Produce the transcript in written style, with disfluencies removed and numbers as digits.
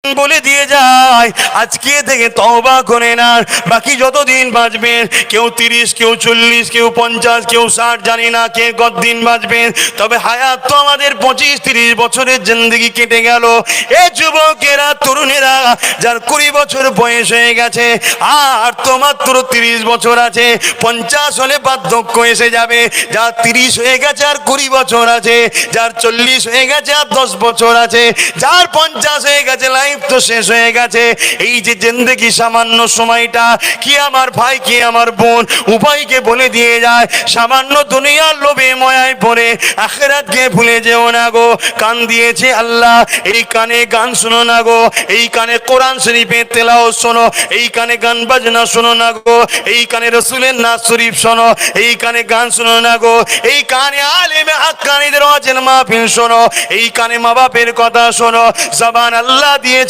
বলে দিয়ে যায় আজকে থেকে তওবা করে নেন, বাকি যতদিন বাঁচবেন, কেউ 30, কেউ 40, কেউ 50, কেউ 60, জানি না কে কতদিন বাঁচবেন, তবে হায়াত তো আমাদের 25-30 বছরের জিন্দেগি কেটে গেল। এ যুবকেরা, তরুণেরা, যার 20 বছর বয়স হয়ে গেছে আর তো মাত্র 30 বছর আছে, 50 হলে বার্ধক্য এসে যাবে, যার 30 হয়ে গেছে আর 20 বছর আছে, যার 40 হয়ে গেছে আর 10 বছর আছে, যার 50 হয়ে গেছে, লাইফ তো শেষ হয়ে গেছে। এই যে জিন্দেগি সামান্য সময়টা, কি আমার ভাই কি আমার বোন উভয়কে বলে দিয়ে যায়, সামান্য দুনিয়ার লোভে ময়ায় পড়ে আখিরাতকে ভুলে যেও না গো। কান দিয়েছে আল্লাহ, এই কানে গান শোনো না গো, এই কানে কোরআন শরীফের তেলাওয়াত শোনো, এই কানে গান বাজনা শোনো না গো, এই কানে রাসূলের নাজ শরীফ শোনো, এই কানে গান শোনো না গো, এই কানে আলেমে হাক্কানীদের ওয়াজের মাহফিল শোনো, এই কানে মা বাপের কথা শোনো। জবান আল্লাহ দিয়েছে